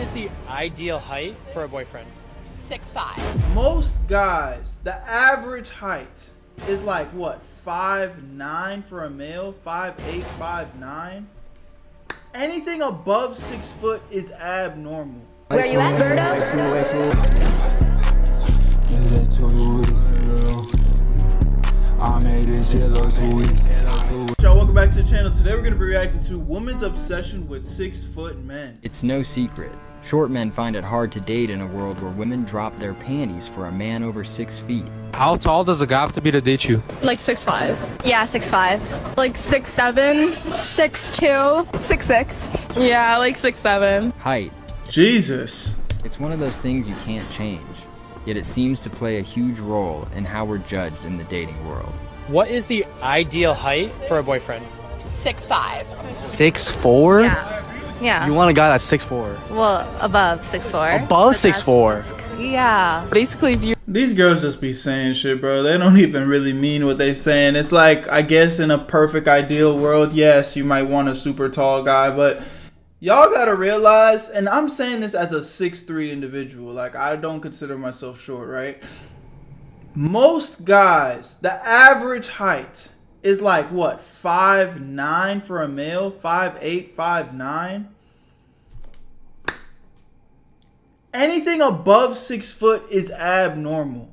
is the ideal height for a boyfriend? 6'5". Most guys, the average height is like what, 5'9" for a male, 5'8", 5'9". Anything above 6 foot is abnormal. Where you at, Berto? Y'all, welcome back to the channel. Today we're going to be reacting to women's obsession with 6 foot men. It's no secret. Short men find it hard to date in a world where women drop their panties for a man over 6 feet. How tall does a guy have to be to date you? Like 6'5". Yeah, 6'5". Like 6'7". 6'2". 6'6". Yeah, like 6'7". Height. Jesus. It's one of those things you can't change, yet it seems to play a huge role in how we're judged in the dating world. What is the ideal height for a boyfriend? 6'5". 6'4"? Yeah. You want a guy that's 6'4"? Well, above 6'4". Above 6'4"? Yeah. Basically, if you These girls just be saying shit, bro. They don't even really mean what they saying. It's like, I guess in a perfect ideal world, yes, you might want a super tall guy, but y'all gotta realize, and I'm saying this as a 6'3" individual, like I don't consider myself short, right? Most guys, the average height is like what, 5'9" for a male, 5'8", 5'9". Anything above 6 foot is abnormal.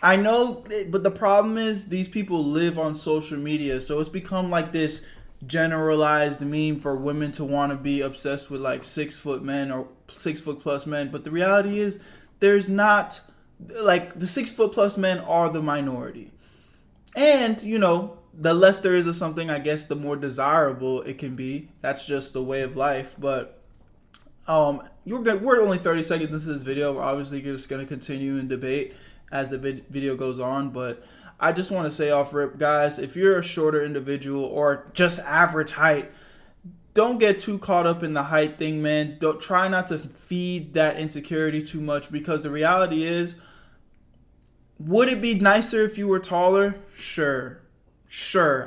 I know, but the problem is these people live on social media, so it's become like this generalized meme for women to want to be obsessed with like 6 foot men or 6 foot plus men. But the reality is there's not, like, the 6 foot plus men are the minority. And, you know, the less there is of something, I guess the more desirable it can be. That's just the way of life. But we're only 30 seconds into this video. We're obviously just going to continue and debate as the video goes on. But I just want to say off rip, guys, if you're a shorter individual or just average height, don't get too caught up in the height thing, man. Don't try not to feed that insecurity too much, because the reality is, would it be nicer if you were taller? Sure,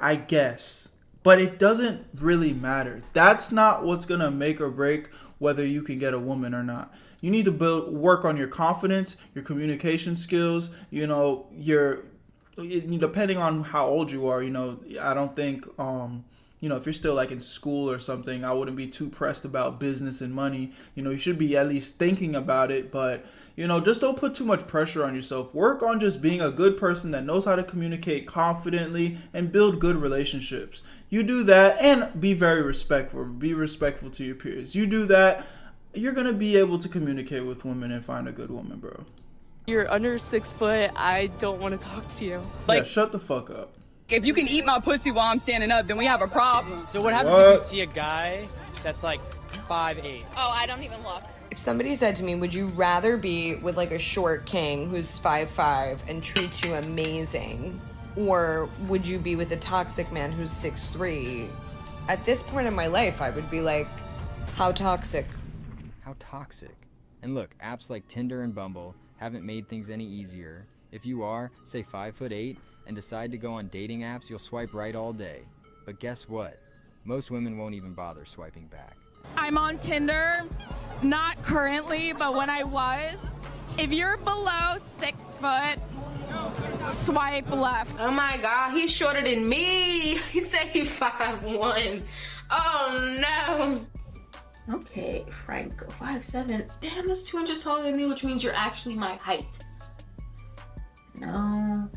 I guess. But it doesn't really matter. That's not what's going to make or break whether you can get a woman or not. You need to work on your confidence, your communication skills, you know, depending on how old you are, you know, I don't think, you know, if you're still like in school or something, I wouldn't be too pressed about business and money. You know, you should be at least thinking about it, but, you know, just don't put too much pressure on yourself. Work on just being a good person that knows how to communicate confidently and build good relationships. You do that, and be very respectful. Be respectful to your peers. You do that, you're going to be able to communicate with women and find a good woman, bro. you're under 6 foot, I don't want to talk to you. Yeah, shut the fuck up. If you can eat my pussy while I'm standing up, then we have a problem. So what happens if you see a guy that's like 5'8"? Oh, I don't even look. If somebody said to me, would you rather be with like a short king who's 5'5" and treats you amazing, or would you be with a toxic man who's 6'3"? At this point in my life, I would be like, how toxic? How toxic? And look, apps like Tinder and Bumble haven't made things any easier. If you are, say 5'8", and decide to go on dating apps, you'll swipe right all day. But guess what? Most women won't even bother swiping back. I'm on Tinder, not currently, but when I was. If you're below 6 foot, swipe left. Oh my God, he's shorter than me. He said he's 5'1". Oh no. Okay, Franco, 5'7". Damn, that's 2 inches taller than me, which means you're actually my height. No.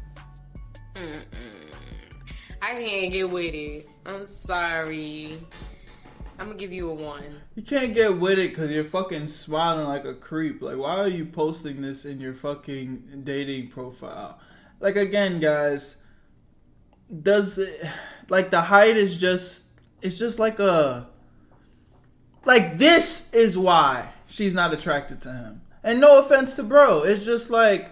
I can't get with it. I'm sorry. I'm gonna give you a 1. You can't get with it because you're fucking smiling like a creep. Like, why are you posting this in your fucking dating profile? Like, again, guys, does it, like, the height is just, it's just like a, like, this is why she's not attracted to him. And no offense to bro, it's just like,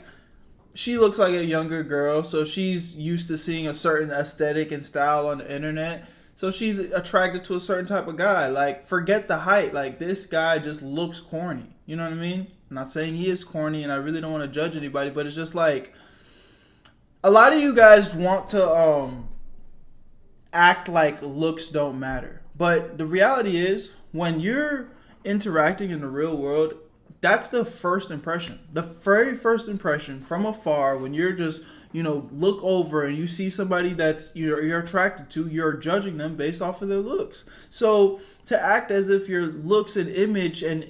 she looks like a younger girl, so she's used to seeing a certain aesthetic and style on the internet. So she's attracted to a certain type of guy. Like, forget the height. Like, this guy just looks corny. You know what I mean? I'm not saying he is corny, and I really don't want to judge anybody, but it's just like, a lot of you guys want to act like looks don't matter. But the reality is, when you're interacting in the real world, that's the first impression. The very first impression from afar, when you're just, look over and you see somebody that's you're attracted to, you're judging them based off of their looks. So to act as if your looks and image and,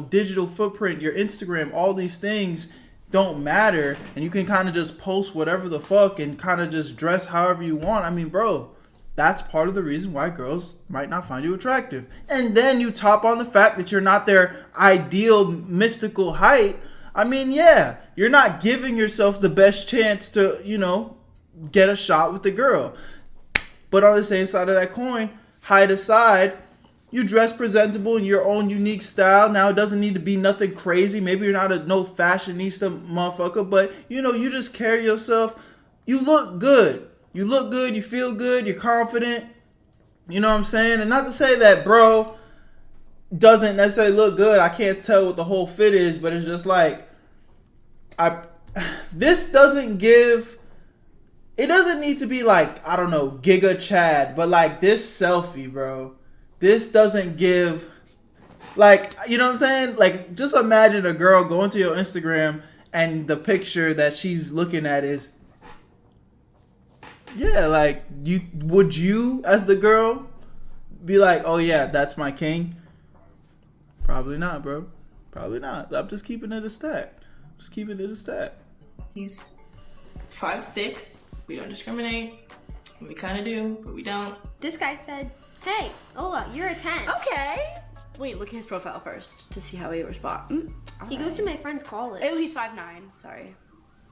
digital footprint, your Instagram, all these things don't matter, and you can kind of just post whatever the fuck and kind of just dress however you want. I mean, bro, that's part of the reason why girls might not find you attractive. And then you top on the fact that you're not their ideal mystical height. I mean, yeah, you're not giving yourself the best chance to, get a shot with the girl. But on the same side of that coin, height aside, you dress presentable in your own unique style. Now, it doesn't need to be nothing crazy. Maybe you're not no fashionista motherfucker, but, you just carry yourself. You look good. You look good. You feel good. You're confident. You know what I'm saying? And not to say that bro doesn't necessarily look good. I can't tell what the whole fit is, but it's just like, this doesn't give, it doesn't need to be like, I don't know, Giga Chad, but like this selfie, bro. This doesn't give, like, you know what I'm saying? Like, just imagine a girl going to your Instagram and the picture that she's looking at is, yeah, like, would you, as the girl, be like, oh yeah, that's my king? Probably not, bro. Probably not. I'm just keeping it a stack. Just keeping it a stack. He's 5'6". We don't discriminate. We kind of do, but we don't. This guy said, hey, Ola, you're a 10. Okay. Wait, look at his profile first to see how he responds. He goes to my friend's college. Oh, he's 5'9". Sorry.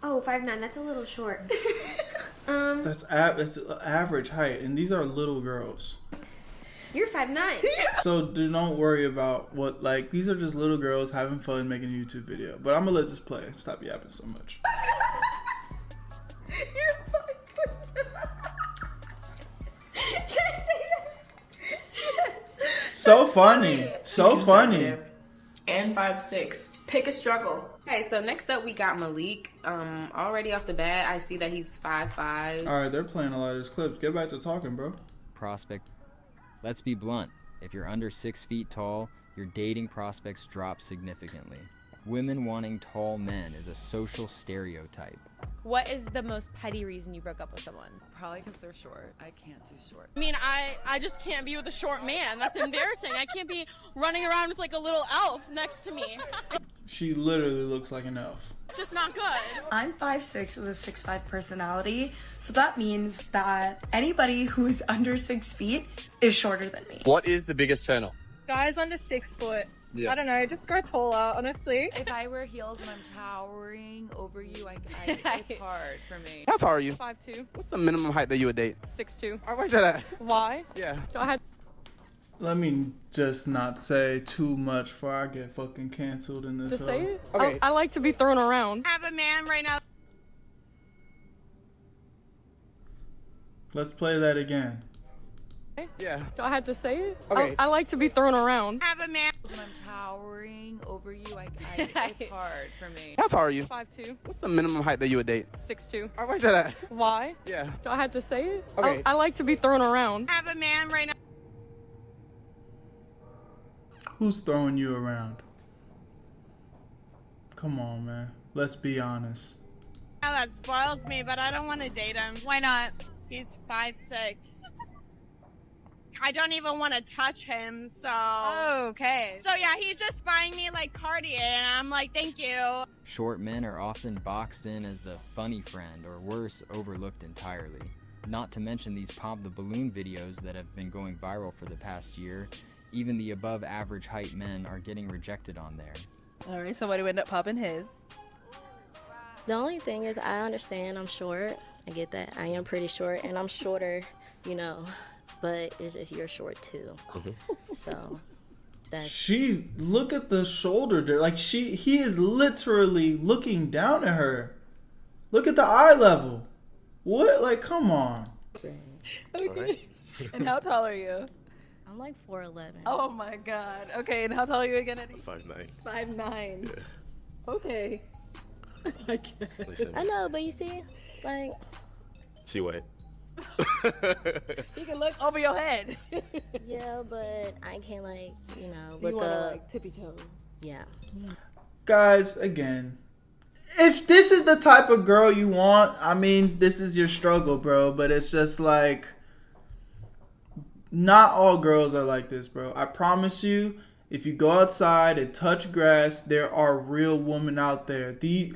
Oh, 5'9". That's a little short. That's it's average height, and these are little girls. You're 5'9". So don't worry about what, like, these are just little girls having fun making a YouTube video. But I'm gonna let this play. Stop yapping so much. You're 5'9". Should I say that? So funny. So funny. And 5'6". Pick a struggle. Okay, so next up we got Malik. Already off the bat, I see that he's 5'5". All right, they're playing a lot of these clips. Get back to talking, bro. Prospect. Let's be blunt. If you're under 6 feet tall, your dating prospects drop significantly. Women wanting tall men is a social stereotype. What is the most petty reason you broke up with someone? Probably because they're short. I can't do short. I mean, I just can't be with a short man. That's embarrassing. I can't be running around with like a little elf next to me. She literally looks like an elf. It's just not good. I'm 5'6" with a 6'5" personality, so that means that anybody who is under 6 feet is shorter than me. What is the biggest turn-off? Guys under 6 foot. Yeah. I don't know, just grow taller, honestly. If I wear heels and I'm towering over you, it's hard for me. How tall are you? 5'2". What's the minimum height that you would date? 6'2". Where's that at? Why? Yeah. So I had. Let me just not say too much before I get fucking canceled in this. To say it? Okay. I like to be thrown around. I have a man right now. Let's play that again. Yeah. Do I have to say it? Okay. I like to be thrown around. I have a man. When I'm towering over you, it's hard for me. How tall are you? 5'2". What's the minimum height that you would date? 6'2". Where's that at? Why? Yeah. Do I have to say it? Okay. I like to be thrown around. I have a man right now. Who's throwing you around? Come on, man. Let's be honest. That spoils me, but I don't want to date him. Why not? He's 5'6". I don't even want to touch him, so... Okay. So yeah, he's just buying me like Cartier, and I'm like, thank you. Short men are often boxed in as the funny friend, or worse, overlooked entirely. Not to mention these pop the balloon videos that have been going viral for the past year. Even the above average height men are getting rejected on there. Alright, so why do we end up popping his? The only thing is, I understand I'm short. I get that. I am pretty short, and I'm shorter, but it's just you're short too. So that's... Look at the shoulder there. Like, he is literally looking down at her. Look at the eye level. What? Like, come on. Okay. Right. And how tall are you? I'm like 4'11". Oh my god. Okay, and how tall are you again, Eddie? 5'9". 5'9". Yeah. Okay. Listen. I know, but you see, like... See what? He can look over your head. Yeah, but I can't like, So you look wanna, up. like, tippy toe. Yeah. Guys, again, if this is the type of girl you want, I mean, this is your struggle, bro. But it's just like, not all girls are like this, bro. I promise you, if you go outside and touch grass, there are real women out there. These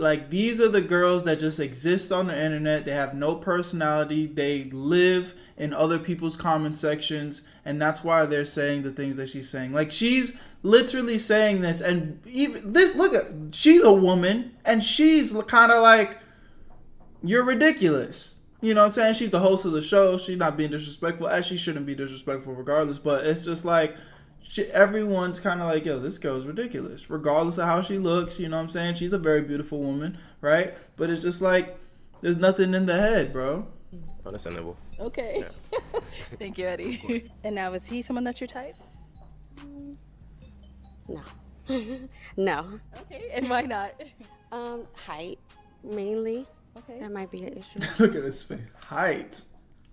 are the girls that just exist on the internet. They have no personality. They live in other people's comment sections, and that's why they're saying the things that she's saying. Like, she's literally saying this, and even this, look at, she's a woman, and she's kind of like, you're ridiculous. You know what I'm saying? She's the host of the show. She's not being disrespectful, as she shouldn't be disrespectful regardless, but it's just like, everyone's kind of like, yo, this girl's ridiculous, regardless of how she looks. You know what I'm saying? She's a very beautiful woman, right? But it's just like, there's nothing in the head, bro. Understandable. Okay. Yeah. Thank you, Eddie. And now, is he someone that's your type? No. No. Okay, and why not? Height, mainly. Okay. That might be an issue. Look at his face. Height.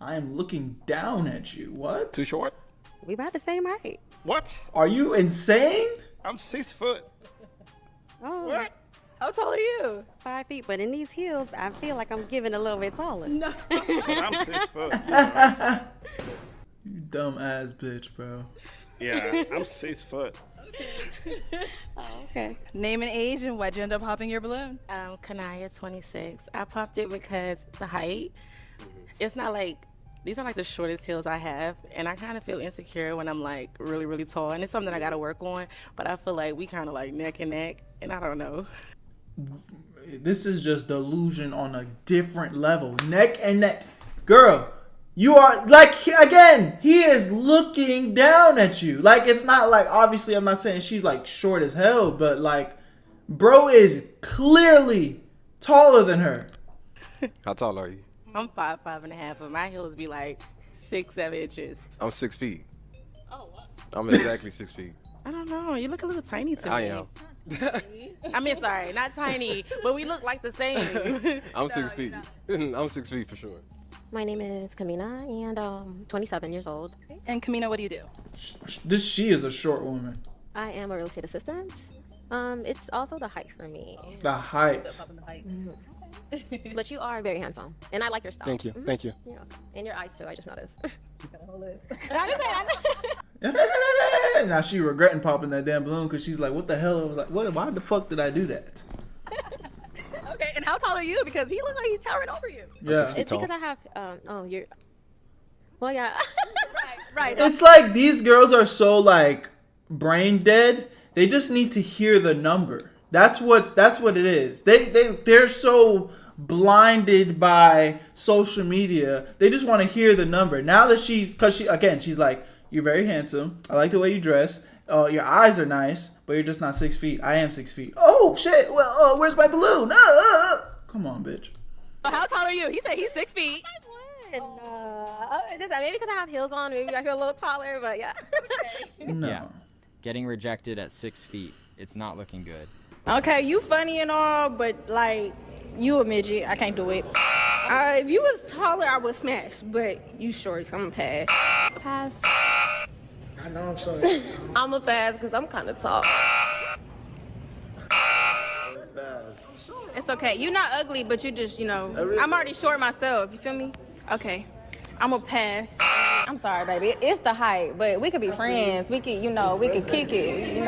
I am looking down at you. What? Too short? We about the same height. What? Are you insane? I'm 6 foot. Oh. What? How tall are you? 5 feet, but in these heels, I feel like I'm getting a little bit taller. No. I'm 6 foot. You dumb ass bitch, bro. Yeah, I'm 6 foot. Oh, okay. Name and age, and why'd you end up popping your balloon? Kanaya, 26. I popped it because the height. It's not like, these are like the shortest heels I have, and I kind of feel insecure when I'm like really, really tall, and it's something I got to work on, but I feel like we kind of like neck and neck, and I don't know. This is just delusion on a different level. Neck and neck. Girl, you are, like, again, he is looking down at you. Like, it's not like, obviously, I'm not saying she's like short as hell, but like, bro is clearly taller than her. How tall are you? I'm 5'5.5", but my heels be like 6-7 inches. I'm 6 feet. Oh, what? I'm exactly 6 feet. I don't know. You look a little tiny to me. I am. I mean, sorry, not tiny, but we look like the same. I'm 6 feet. I'm 6 feet for sure. My name is Kamina, and 27 years old. And Kamina, what do you do? She is a short woman. I am a real estate assistant. It's also the height for me. The height. Mhm. But you are very handsome, and I like your style. Thank you. Thank you. Yeah. And your eyes too. I just noticed. Now she regretting popping that damn balloon because she's like, what the hell? I was like, what? Why the fuck did I do that? Okay, and how tall are you? Because he looks like he's towering over you. Yeah. It's because I have. You're. Well, yeah. Right. It's like these girls are so like brain dead. They just need to hear the number. That's what it is. They're so blinded by social media. They just want to hear the number. Now that she's like, you're very handsome. I like the way you dress. Your eyes are nice, but you're just not 6 feet. I am 6 feet. Oh shit. Well, where's my balloon? Come on, bitch. How tall are you? He said he's 6 feet. Just maybe because I have heels on, maybe I feel a little taller, but yeah. No. Yeah. Getting rejected at 6 feet, it's not looking good. Okay, you funny and all, but like, you a midget. I can't do it. If you was taller, I would smash, but you short, so I'm gonna pass. Pass. I know, I'm sorry. I'm a pass because I'm kind of tall. It's okay. You're not ugly, but you just, I'm already short myself. You feel me? Okay. I'm a pass. I'm sorry, baby. It's the height, but we could be friends. We could, we could kick it,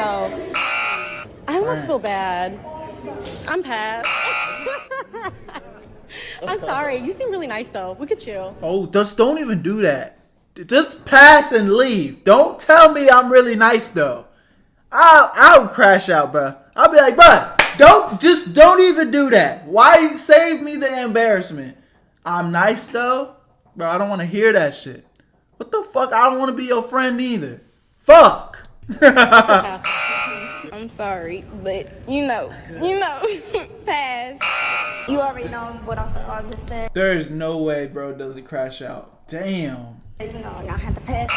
I almost feel bad. I'm pass. I'm sorry. You seem really nice, though. We could chill. Oh, just don't even do that. Just pass and leave. Don't tell me I'm really nice though. I'll crash out, bro. I'll be like, bro, don't even do that. Why save me the embarrassment? I'm nice though, bro. I don't want to hear that shit. What the fuck? I don't want to be your friend either. Fuck. I'm sorry, but pass. You already know what I'm just saying. There is no way, bro, doesn't crash out. Damn. Y'all have to pass.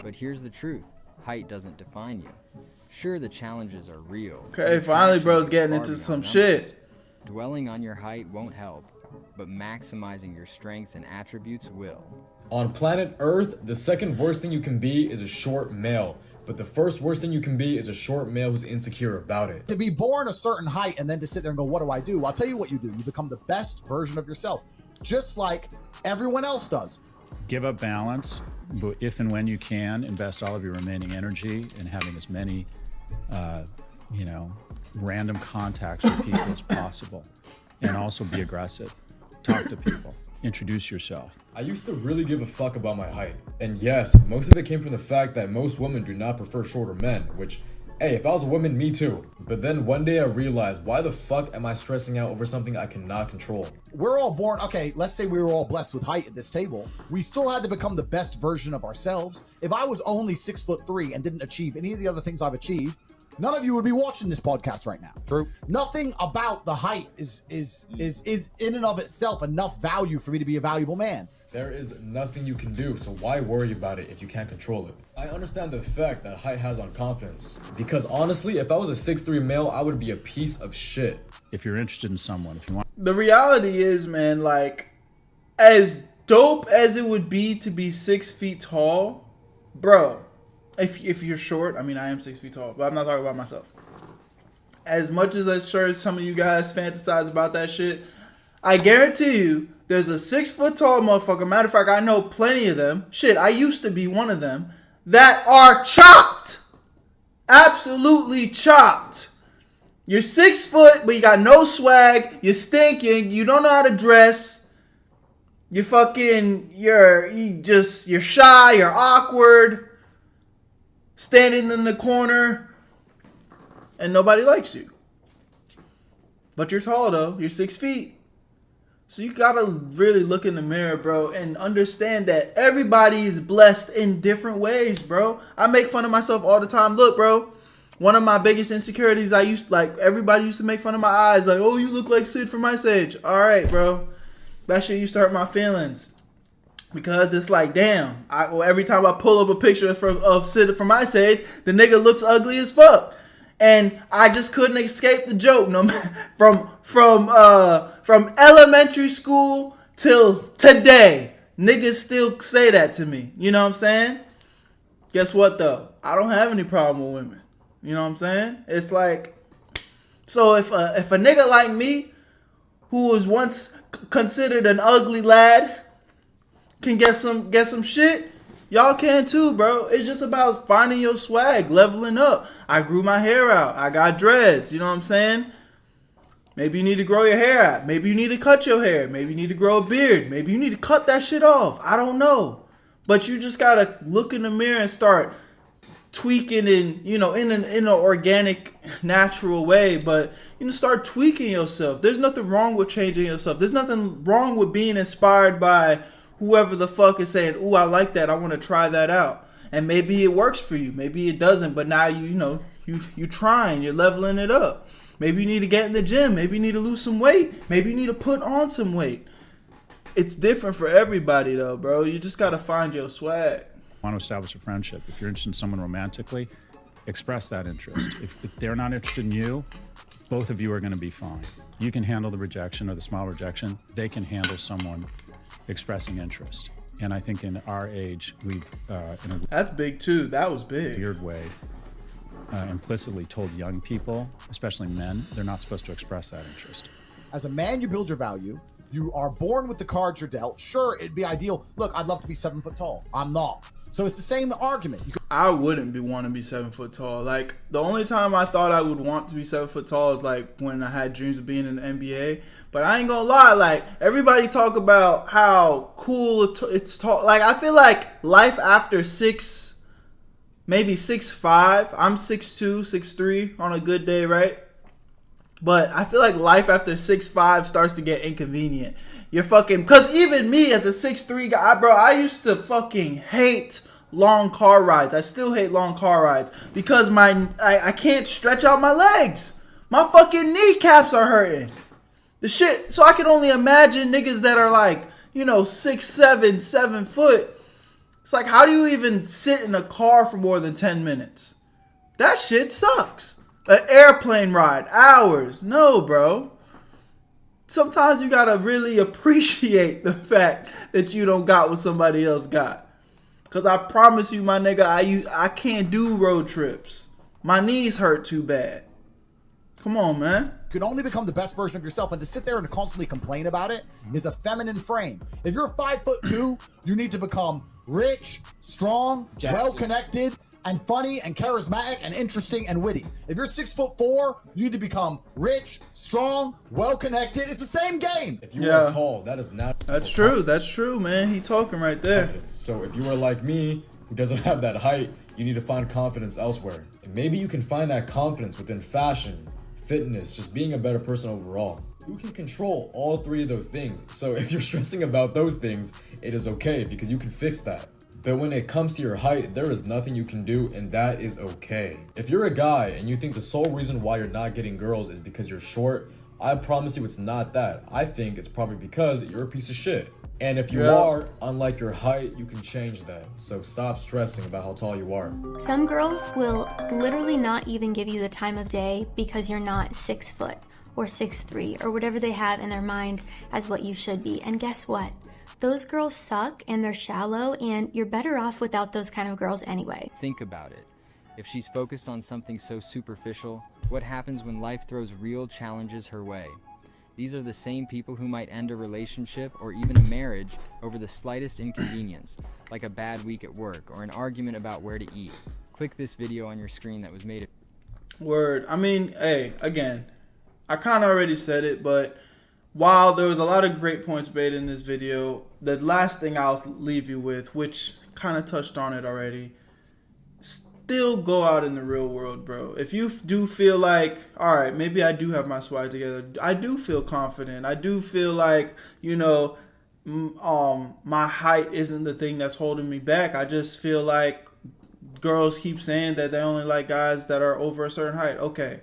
But here's the truth. Height doesn't define you. Sure, the challenges are real. Okay, finally, bro's getting into some shit. Dwelling on your height won't help. but maximizing your strengths and attributes will. On planet Earth, the second worst thing you can be is a short male. But the first worst thing you can be is a short male who's insecure about it. To be born a certain height and then to sit there and go, what do I do? I'll tell you what you do. You become the best version of yourself, just like everyone else does. Give up balance, but if and when you can, invest all of your remaining energy in having as many, random contacts with people as possible. And also be aggressive. Talk to people. Introduce yourself. I used to really give a fuck about my height. And yes, most of it came from the fact that most women do not prefer shorter men, which, hey, if I was a woman, me too. But then one day I realized, why the fuck am I stressing out over something I cannot control? We're all born, okay, let's say we were all blessed with height at this table. We still had to become the best version of ourselves. If I was only 6'3" and didn't achieve any of the other things I've achieved, none of you would be watching this podcast right now. True. Nothing about the height is in and of itself enough value for me to be a valuable man. There is nothing you can do, so why worry about it if you can't control it? I understand the effect that height has on confidence. Because honestly, if I was a 6'3" male, I would be a piece of shit. If you're interested in someone, if you want. The reality is, man, like, as dope as it would be to be 6 feet tall, bro, if you're short, I mean, I am 6 feet tall, but I'm not talking about myself. As much as I'm sure some of you guys fantasize about that shit, I guarantee you, there's a 6 foot tall motherfucker. Matter of fact, I know plenty of them. Shit, I used to be one of them that are chopped. Absolutely chopped. You're 6 foot, but you got no swag. You're stinking. You don't know how to dress. You're shy. You're awkward. Standing in the corner. And nobody likes you. But you're tall though. You're 6 feet. So you gotta really look in the mirror, bro, and understand that everybody is blessed in different ways, bro. I make fun of myself all the time. Look, bro, one of my biggest insecurities, everybody used to make fun of my eyes. Like, oh, you look like Sid from Ice Age. All right, bro. That shit used to hurt my feelings. Because it's like, damn, every time I pull up a picture of Sid from Ice Age, the nigga looks ugly as fuck. And I just couldn't escape the joke. No, from elementary school till today, niggas still say that to me. You know what I'm saying? Guess what though? I don't have any problem with women. You know what I'm saying? It's like, so if a nigga like me, who was once considered an ugly lad, can get some shit, y'all can too, bro. It's just about finding your swag, leveling up. I grew my hair out. I got dreads. You know what I'm saying? Maybe you need to grow your hair out. Maybe you need to cut your hair. Maybe you need to grow a beard. Maybe you need to cut that shit off. I don't know. But you just gotta look in the mirror and start tweaking in an organic, natural way. But start tweaking yourself. There's nothing wrong with changing yourself. There's nothing wrong with being inspired by whoever the fuck is saying, ooh, I like that. I want to try that out. And maybe it works for you. Maybe it doesn't. But now you trying. You're leveling it up. Maybe you need to get in the gym. Maybe you need to lose some weight. Maybe you need to put on some weight. It's different for everybody though, bro. You just got to find your swag. Want to establish a friendship. If you're interested in someone romantically, express that interest. If they're not interested in you, both of you are going to be fine. You can handle the rejection or the small rejection. They can handle someone expressing interest. And I think in our age, we've that's big too. That was big. Weird way. Implicitly told young people, especially men, they're not supposed to express that interest. As a man, you build your value. You are born with the cards you're dealt. Sure, it'd be ideal. Look, I'd love to be 7 foot tall. I'm not. So it's the same argument. I wouldn't want to be 7 foot tall. Like, the only time I thought I would want to be 7 foot tall is like when I had dreams of being in the NBA. But I ain't gonna lie, like, everybody talk about how cool it's tall. Like, I feel like life after 6, maybe 6'5", I'm 6'2", 6'3" on a good day, right? But I feel like life after 6'5" starts to get inconvenient. You're fucking, cause even me as a 6'3" guy, bro, I used to fucking hate long car rides. I still hate long car rides because I can't stretch out my legs. My fucking kneecaps are hurting. The shit. So I can only imagine niggas that are like, 6'7", 7 foot. It's like, how do you even sit in a car for more than 10 minutes? That shit sucks. An airplane ride, hours. No, bro. sometimes you gotta really appreciate the fact that you don't got what somebody else got. Cause I promise you, my nigga, I can't do road trips. My knees hurt too bad. Come on, man. You can only become the best version of yourself, and to sit there and constantly complain about it is a feminine frame. If you're 5'2", you need to become rich, strong, well-connected, and funny, and charismatic, and interesting, and witty. If you're 6'4", you need to become rich, strong, well-connected. It's the same game. If you are tall, that is not. That's true. That's true, man. He talking right there. So if you are like me, who doesn't have that height, you need to find confidence elsewhere. And maybe you can find that confidence within fashion, fitness, just being a better person overall. You can control all three of those things. So if you're stressing about those things, it is okay because you can fix that. But when it comes to your height, there is nothing you can do, and that is okay. If you're a guy and you think the sole reason why you're not getting girls is because you're short, I promise you it's not that. I think it's probably because you're a piece of shit. And if you are, unlike your height, you can change that. So stop stressing about how tall you are. Some girls will literally not even give you the time of day because you're not 6 foot or 6'3" or whatever they have in their mind as what you should be. And guess what? Those girls suck and they're shallow, and you're better off without those kind of girls anyway. Think about it. If she's focused on something so superficial, what happens when life throws real challenges her way? These are the same people who might end a relationship or even a marriage over the slightest inconvenience, like a bad week at work or an argument about where to eat. Click this video on your screen that was made. Word. I mean, hey, again, I kind of already said it, but while there was a lot of great points made in this video, the last thing I'll leave you with, which kind of touched on it already, still go out in the real world, bro. If you do feel like, all right, maybe I do have my swag together, I do feel confident, I do feel like, you know, my height isn't the thing that's holding me back. I just feel like girls keep saying that they only like guys that are over a certain height. Okay,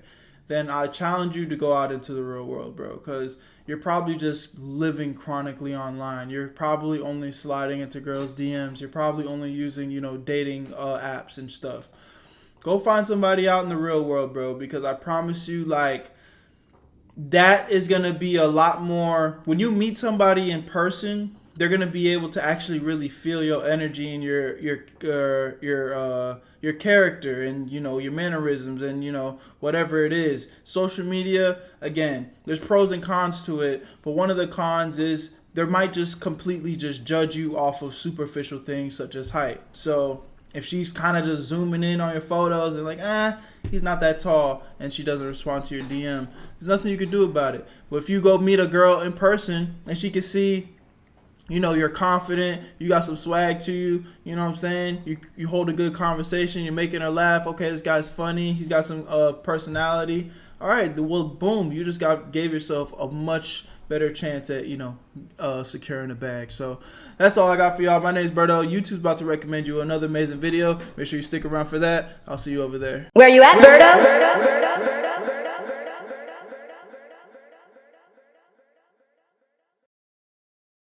then I challenge you to go out into the real world, bro, because you're probably just living chronically online. You're probably only sliding into girls' DMs. You're probably only using, you know, dating apps and stuff. Go find somebody out in the real world, bro, because I promise you, like, that is going to be a lot more. When you meet somebody in person, they're going to be able to actually really feel your energy and your character and, you know, your mannerisms and, you know, whatever it is. Social media, again, there's pros and cons to it, but one of the cons is they might just completely just judge you off of superficial things such as height. So if she's kind of just zooming in on your photos and like, he's not that tall, and she doesn't respond to your DM, there's nothing you can do about it. But if you go meet a girl in person and she can see, you know, you're confident, you got some swag to you, you know what I'm saying? You hold a good conversation, you're making her laugh. Okay, this guy's funny, he's got some personality. All right, well, boom, you just gave yourself a much better chance at, you know, securing a bag. So that's all I got for y'all. My name is Berto. YouTube's about to recommend you another amazing video. Make sure you stick around for that. I'll see you over there. Where you at, Berto?